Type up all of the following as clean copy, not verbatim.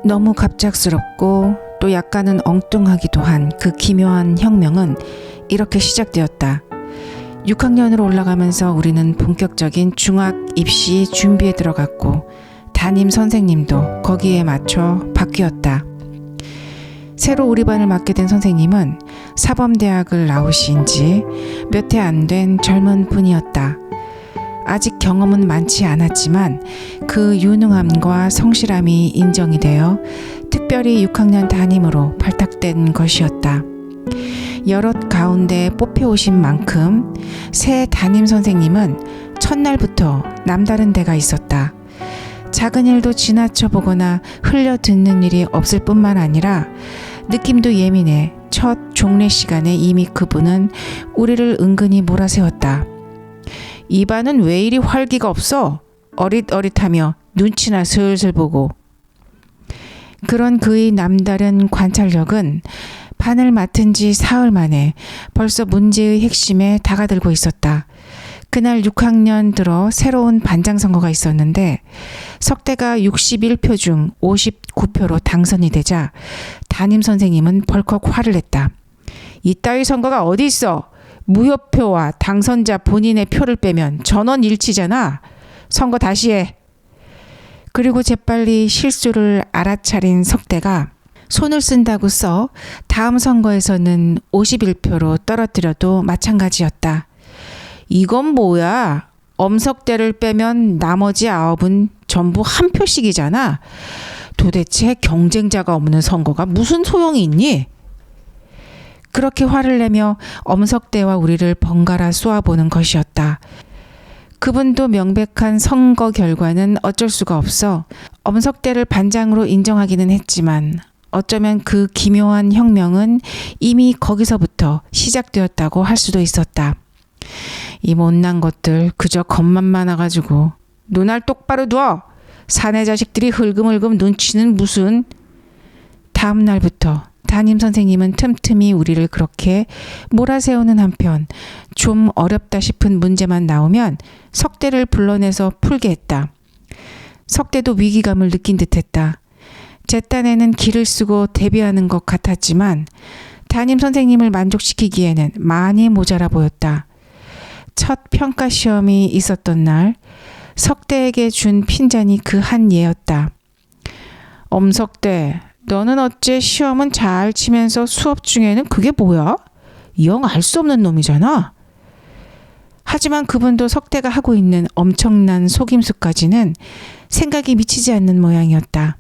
너무 갑작스럽고 또 약간은 엉뚱하기도 한 그 기묘한 혁명은 이렇게 시작되었다. 6학년으로 올라가면서 우리는 본격적인 중학 입시 준비에 들어갔고 담임 선생님도 거기에 맞춰 바뀌었다. 새로 우리 반을 맡게 된 선생님은 사범대학을 나오신 지 몇 해 안 된 젊은 분이었다. 아직 경험은 많지 않았지만 그 유능함과 성실함이 인정이 되어 특별히 6학년 담임으로 발탁된 것이었다. 여럿 가운데 뽑혀오신 만큼 새 담임 선생님은 첫날부터 남다른 데가 있었다. 작은 일도 지나쳐 보거나 흘려 듣는 일이 없을 뿐만 아니라 느낌도 예민해 첫 종례 시간에 이미 그분은 우리를 은근히 몰아세웠다. 이 반은 왜 이리 활기가 없어? 어릿어릿하며 눈치나 슬슬 보고. 그런 그의 남다른 관찰력은 반을 맡은 지 사흘 만에 벌써 문제의 핵심에 다가들고 있었다. 그날 6학년 들어 새로운 반장 선거가 있었는데 석대가 61표 중 59표로 당선이 되자 담임 선생님은 벌컥 화를 냈다. 이따위 선거가 어디 있어? 무효표와 당선자 본인의 표를 빼면 전원 일치잖아. 선거 다시 해. 그리고 재빨리 실수를 알아차린 석대가 손을 쓴다고 써 다음 선거에서는 51표로 떨어뜨려도 마찬가지였다. 이건 뭐야? 엄석대를 빼면 나머지 9은 전부 한 표씩이잖아. 도대체 경쟁자가 없는 선거가 무슨 소용이 있니? 그렇게 화를 내며 엄석대와 우리를 번갈아 쏘아보는 것이었다. 그분도 명백한 선거 결과는 어쩔 수가 없어 엄석대를 반장으로 인정하기는 했지만 어쩌면 그 기묘한 혁명은 이미 거기서부터 시작되었다고 할 수도 있었다. 이 못난 것들 그저 겁만 많아가지고 눈알 똑바로 두어! 사내 자식들이 흘금흘금 눈치는 무슨. 다음 날부터 담임 선생님은 틈틈이 우리를 그렇게 몰아세우는 한편 좀 어렵다 싶은 문제만 나오면 석대를 불러내서 풀게 했다. 석대도 위기감을 느낀 듯했다. 제 딴에는 기를 쓰고 대비하는 것 같았지만 담임 선생님을 만족시키기에는 많이 모자라 보였다. 첫 평가 시험이 있었던 날 석대에게 준 핀잔이 그 한 예였다. 엄석대, 너는 어째 시험은 잘 치면서 수업 중에는 그게 뭐야? 영 알 수 없는 놈이잖아. 하지만 그분도 석대가 하고 있는 엄청난 속임수까지는 생각이 미치지 않는 모양이었다.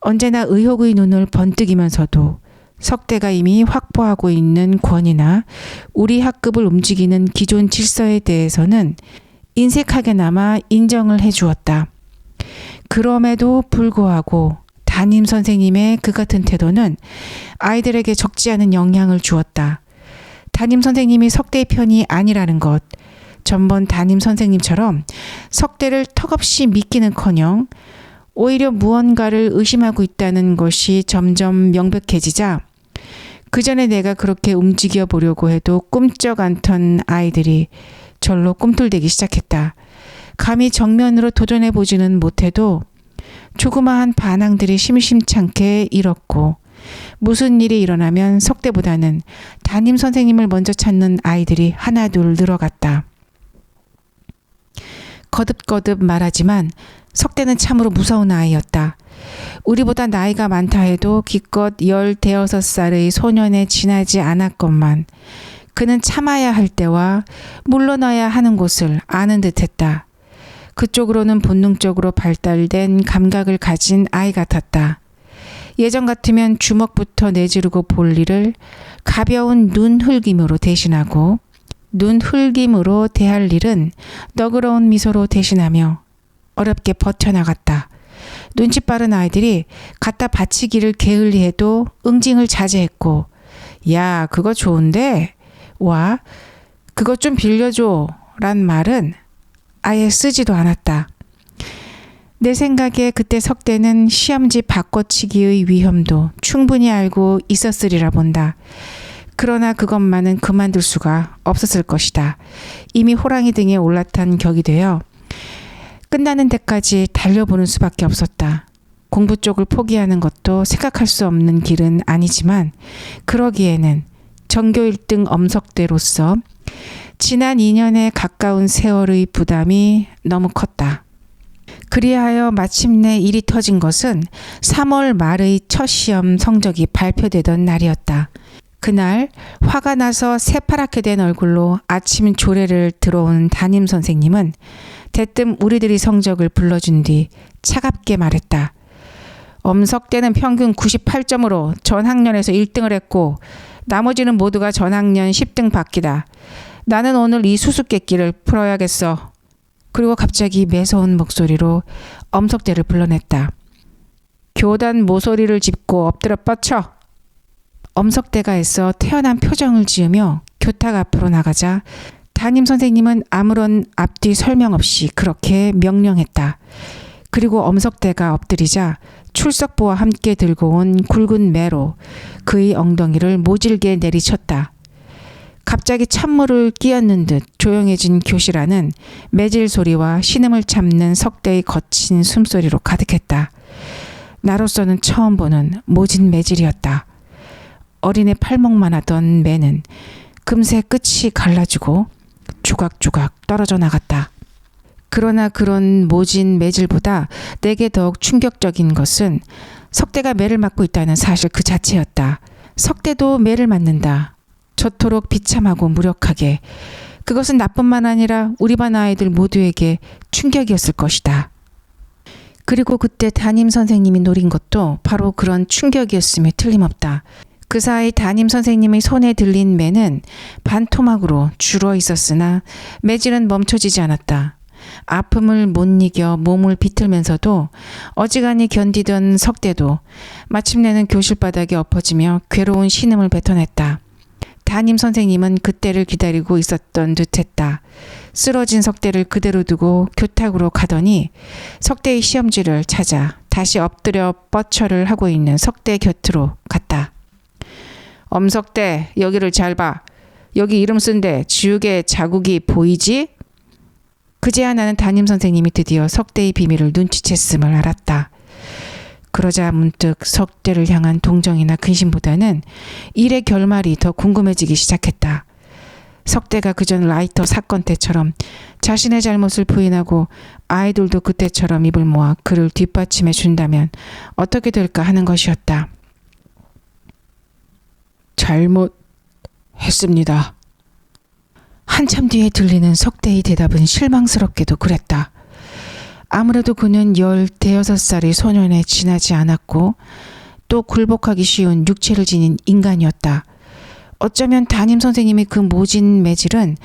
언제나 의혹의 눈을 번뜩이면서도 석대가 이미 확보하고 있는 권위나 우리 학급을 움직이는 기존 질서에 대해서는 인색하게나마 인정을 해주었다. 그럼에도 불구하고 담임 선생님의 그 같은 태도는 아이들에게 적지 않은 영향을 주었다. 담임 선생님이 석대의 편이 아니라는 것, 전번 담임 선생님처럼 석대를 턱없이 믿기는커녕 오히려 무언가를 의심하고 있다는 것이 점점 명백해지자 그 전에 내가 그렇게 움직여 보려고 해도 꿈쩍 않던 아이들이 절로 꿈틀대기 시작했다. 감히 정면으로 도전해보지는 못해도 조그마한 반항들이 심심찮게 일었고 무슨 일이 일어나면 석대보다는 담임 선생님을 먼저 찾는 아이들이 하나둘 늘어갔다. 거듭거듭 말하지만 석대는 참으로 무서운 아이였다. 우리보다 나이가 많다 해도 기껏 15살의 소년에 지나지 않았건만 그는 참아야 할 때와 물러나야 하는 곳을 아는 듯했다. 그쪽으로는 본능적으로 발달된 감각을 가진 아이 같았다. 예전 같으면 주먹부터 내지르고 볼 일을 가벼운 눈 흘김으로 대신하고 눈 흘김으로 대할 일은 너그러운 미소로 대신하며 어렵게 버텨나갔다. 눈치 빠른 아이들이 갖다 바치기를 게을리해도 응징을 자제했고 야 그거 좋은데? 와 그거 좀 빌려줘 란 말은 아예 쓰지도 않았다. 내 생각에 그때 석대는 시험지 바꿔치기의 위험도 충분히 알고 있었으리라 본다. 그러나 그것만은 그만둘 수가 없었을 것이다. 이미 호랑이 등에 올라탄 격이 되어 끝나는 데까지 달려보는 수밖에 없었다. 공부 쪽을 포기하는 것도 생각할 수 없는 길은 아니지만 그러기에는 전교 1등 엄석대로서 지난 2년에 가까운 세월의 부담이 너무 컸다. 그리하여 마침내 일이 터진 것은 3월 말의 첫 시험 성적이 발표되던 날이었다. 그날 화가 나서 새파랗게 된 얼굴로 아침 조례를 들어온 담임 선생님은 대뜸 우리들이 성적을 불러준 뒤 차갑게 말했다. 엄석대는 평균 98점으로 전학년에서 1등을 했고 나머지는 모두가 전학년 10등 밖이다. 나는 오늘 이 수수께끼를 풀어야겠어. 그리고 갑자기 매서운 목소리로 엄석대를 불러냈다. 교단 모서리를 짚고 엎드려 뻗쳐. 엄석대가 애써 태연한 표정을 지으며 교탁 앞으로 나가자 담임 선생님은 아무런 앞뒤 설명 없이 그렇게 명령했다. 그리고 엄석대가 엎드리자 출석부와 함께 들고 온 굵은 매로 그의 엉덩이를 모질게 내리쳤다. 갑자기 찬물을 끼얹는 듯 조용해진 교실 안은 매질 소리와 신음을 참는 석대의 거친 숨소리로 가득했다. 나로서는 처음 보는 모진 매질이었다. 어린애 팔목만 하던 매는 금세 끝이 갈라지고 조각조각 떨어져 나갔다. 그러나 그런 모진 매질보다 내게 더욱 충격적인 것은 석대가 매를 맞고 있다는 사실 그 자체였다. 석대도 매를 맞는다. 저토록 비참하고 무력하게. 그것은 나뿐만 아니라 우리 반 아이들 모두에게 충격이었을 것이다. 그리고 그때 담임 선생님이 노린 것도 바로 그런 충격이었음에 틀림없다. 그 사이 담임 선생님의 손에 들린 매는 반토막으로 줄어 있었으나 매질은 멈춰지지 않았다. 아픔을 못 이겨 몸을 비틀면서도 어지간히 견디던 석대도 마침내는 교실 바닥에 엎어지며 괴로운 신음을 뱉어냈다. 담임 선생님은 그때를 기다리고 있었던 듯했다. 쓰러진 석대를 그대로 두고 교탁으로 가더니 석대의 시험지를 찾아 다시 엎드려 뻗쳐를 하고 있는 석대 곁으로 갔다. 엄석대, 여기를 잘 봐. 여기 이름 쓴데 지우개 자국이 보이지? 그제야 나는 담임 선생님이 드디어 석대의 비밀을 눈치챘음을 알았다. 그러자 문득 석대를 향한 동정이나 근심보다는 일의 결말이 더 궁금해지기 시작했다. 석대가 그전 라이터 사건 때처럼 자신의 잘못을 부인하고 아이들도 그때처럼 입을 모아 그를 뒷받침해 준다면 어떻게 될까 하는 것이었다. 잘못했습니다. 한참 뒤에 들리는 석대의 대답은 실망스럽게도 그랬다. 아무래도 그는 15살의 소년에 지나지 않았고 또 굴복하기 쉬운 육체를 지닌 인간이었다. 어쩌면 담임 선생님의 그 모진 매질은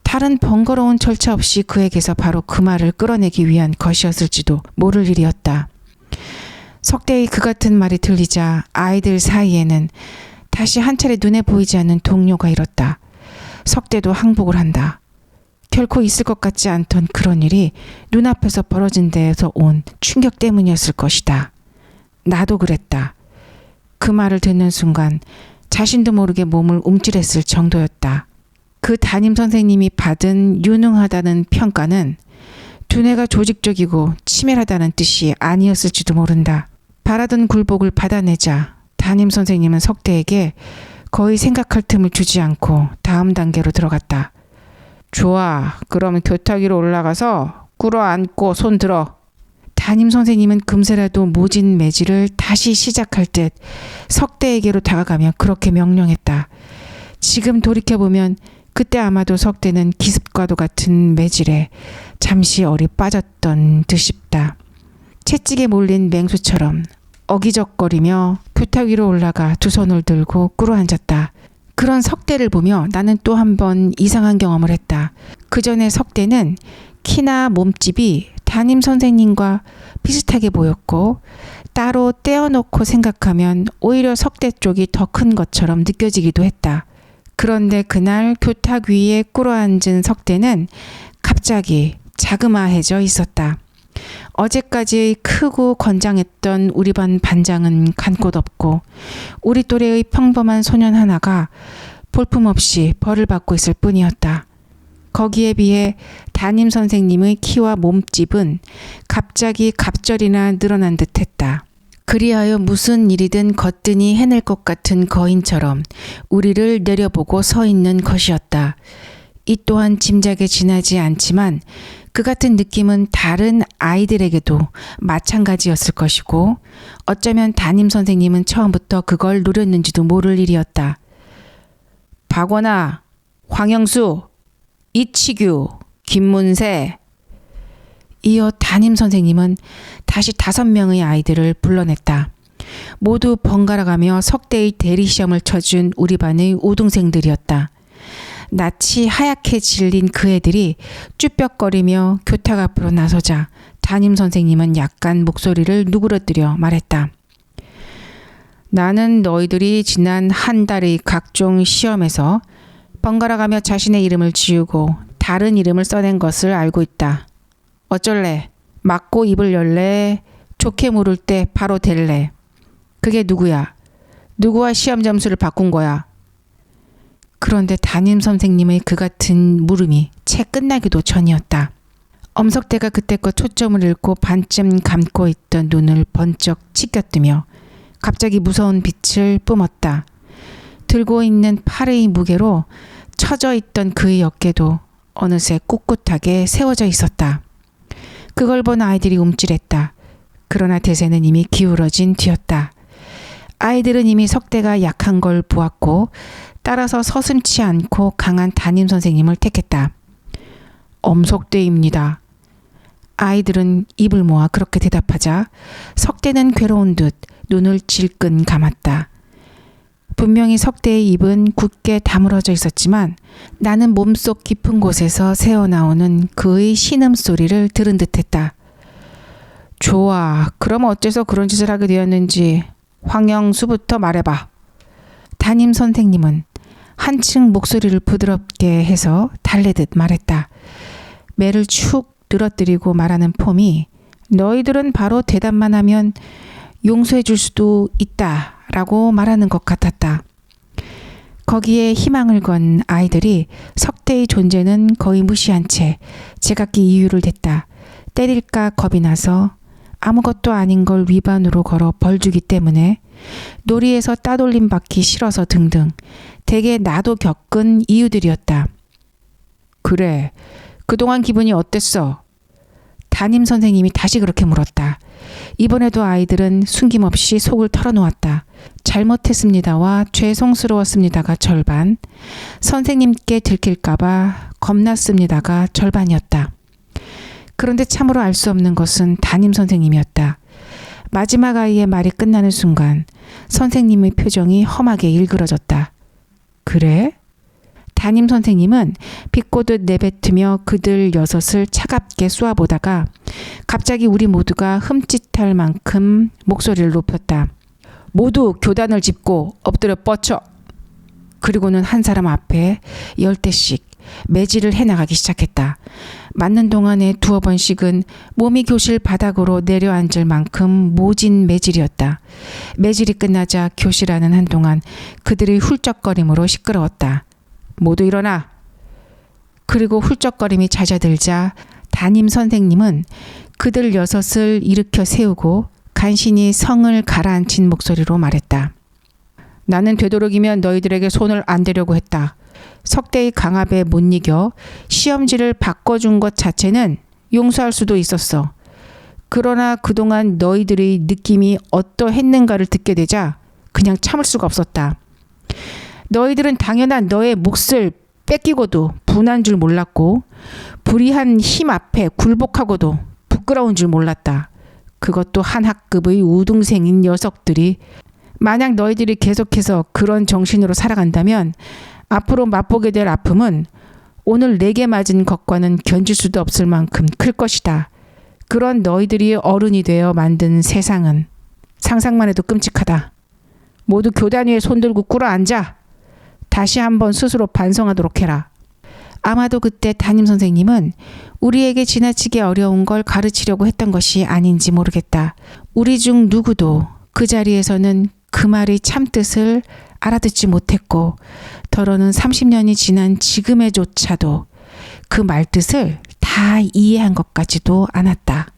다른 번거로운 절차 없이 그에게서 바로 그 말을 끌어내기 위한 것이었을지도 모를 일이었다. 석대의 그 같은 말이 들리자 아이들 사이에는 다시 한 차례 눈에 보이지 않는 동료가 일었다. 석대도 항복을 한다. 결코 있을 것 같지 않던 그런 일이 눈앞에서 벌어진 데에서 온 충격 때문이었을 것이다. 나도 그랬다. 그 말을 듣는 순간 자신도 모르게 몸을 움찔했을 정도였다. 그 담임 선생님이 받은 유능하다는 평가는 두뇌가 조직적이고 치밀하다는 뜻이 아니었을지도 모른다. 바라던 굴복을 받아내자 담임 선생님은 석대에게 거의 생각할 틈을 주지 않고 다음 단계로 들어갔다. 좋아, 그럼 교탁 위로 올라가서 꿇어앉고 손 들어. 담임 선생님은 금세라도 모진 매질을 다시 시작할 듯 석대에게로 다가가며 그렇게 명령했다. 지금 돌이켜보면 그때 아마도 석대는 기습과도 같은 매질에 잠시 얼이 빠졌던 듯 싶다. 채찍에 몰린 맹수처럼 어기적거리며 교탁 위로 올라가 두 손을 들고 꿇어앉았다. 그런 석대를 보며 나는 또 한 번 이상한 경험을 했다. 그 전에 석대는 키나 몸집이 담임 선생님과 비슷하게 보였고 따로 떼어놓고 생각하면 오히려 석대 쪽이 더 큰 것처럼 느껴지기도 했다. 그런데 그날 교탁 위에 꿇어앉은 석대는 갑자기 자그마해져 있었다. 어제까지의 크고 건장했던 우리 반 반장은 간 곳 없고 우리 또래의 평범한 소년 하나가 볼품없이 벌을 받고 있을 뿐이었다. 거기에 비해 담임 선생님의 키와 몸집은 갑자기 갑절이나 늘어난 듯했다. 그리하여 무슨 일이든 거뜬히 해낼 것 같은 거인처럼 우리를 내려보고 서 있는 것이었다. 이 또한 짐작에 지나지 않지만 그 같은 느낌은 다른 아이들에게도 마찬가지였을 것이고 어쩌면 담임 선생님은 처음부터 그걸 노렸는지도 모를 일이었다. 박원아, 황영수, 이치규, 김문세. 이어 담임 선생님은 다시 5명의 아이들을 불러냈다. 모두 번갈아가며 석대의 대리시험을 쳐준 우리 반의 우등생들이었다. 낯이 하얗게 질린 그 애들이 쭈뼛거리며 교탁 앞으로 나서자 담임 선생님은 약간 목소리를 누그러뜨려 말했다. 나는 너희들이 지난 한 달의 각종 시험에서 번갈아가며 자신의 이름을 지우고 다른 이름을 써낸 것을 알고 있다. 어쩔래? 맞고 입을 열래? 좋게 물을 때 바로 댈래? 그게 누구야? 누구와 시험 점수를 바꾼 거야? 그런데 담임 선생님의 그 같은 물음이 채 끝나기도 전이었다. 엄석대가 그때껏 초점을 잃고 반쯤 감고 있던 눈을 번쩍 치켜뜨며 갑자기 무서운 빛을 뿜었다. 들고 있는 팔의 무게로 처져 있던 그의 어깨도 어느새 꿋꿋하게 세워져 있었다. 그걸 본 아이들이 움찔했다. 그러나 대세는 이미 기울어진 뒤였다. 아이들은 이미 석대가 약한 걸 보았고 따라서 서슴치 않고 강한 담임 선생님을 택했다. 엄석대입니다. 아이들은 입을 모아 그렇게 대답하자 석대는 괴로운 듯 눈을 질끈 감았다. 분명히 석대의 입은 굳게 다물어져 있었지만 나는 몸속 깊은 곳에서 새어나오는 그의 신음소리를 들은 듯했다. 좋아, 그럼 어째서 그런 짓을 하게 되었는지 황영수부터 말해봐. 담임 선생님은 한층 목소리를 부드럽게 해서 달래듯 말했다. 매를 축 늘어뜨리고 말하는 폼이 너희들은 바로 대답만 하면 용서해 줄 수도 있다 라고 말하는 것 같았다. 거기에 희망을 건 아이들이 석대의 존재는 거의 무시한 채 제각기 이유를 댔다. 때릴까 겁이 나서, 아무것도 아닌 걸 위반으로 걸어 벌 주기 때문에, 놀이에서 따돌림 받기 싫어서 등등 대개 나도 겪은 이유들이었다. 그래, 그동안 기분이 어땠어? 담임 선생님이 다시 그렇게 물었다. 이번에도 아이들은 숨김없이 속을 털어놓았다. 잘못했습니다와 죄송스러웠습니다가 절반, 선생님께 들킬까봐 겁났습니다가 절반이었다. 그런데 참으로 알 수 없는 것은 담임 선생님이었다. 마지막 아이의 말이 끝나는 순간 선생님의 표정이 험하게 일그러졌다. 그래? 담임 선생님은 비꼬듯 내뱉으며 그들 6을 차갑게 쏘아보다가 갑자기 우리 모두가 흠칫할 만큼 목소리를 높였다. 모두 교단을 짚고 엎드려 뻗쳐. 그리고는 한 사람 앞에 10대씩 매질을 해나가기 시작했다. 맞는 동안에 2번씩은 몸이 교실 바닥으로 내려앉을 만큼 모진 매질이었다. 매질이 끝나자 교실 안은 한동안 그들의 훌쩍거림으로 시끄러웠다. 모두 일어나. 그리고 훌쩍거림이 잦아들자 담임 선생님은 그들 6을 일으켜 세우고 간신히 성을 가라앉힌 목소리로 말했다. 나는 되도록이면 너희들에게 손을 안 대려고 했다. 석대의 강압에 못 이겨 시험지를 바꿔준 것 자체는 용서할 수도 있었어. 그러나 그동안 너희들의 느낌이 어떠했는가를 듣게 되자 그냥 참을 수가 없었다. 너희들은 당연한 너의 몫을 뺏기고도 분한 줄 몰랐고, 불의한 힘 앞에 굴복하고도 부끄러운 줄 몰랐다. 그것도 한 학급의 우등생인 녀석들이. 만약 너희들이 계속해서 그런 정신으로 살아간다면 앞으로 맛보게 될 아픔은 오늘 내게 맞은 것과는 견딜 수도 없을 만큼 클 것이다. 그런 너희들이 어른이 되어 만든 세상은 상상만 해도 끔찍하다. 모두 교단 위에 손들고 꿇어앉아. 다시 한번 스스로 반성하도록 해라. 아마도 그때 담임 선생님은 우리에게 지나치게 어려운 걸 가르치려고 했던 것이 아닌지 모르겠다. 우리 중 누구도 그 자리에서는 그 말의 참뜻을 알아듣지 못했고, 더러는 30년이 지난 지금에조차도 그 말뜻을 다 이해한 것 같지도 않았다.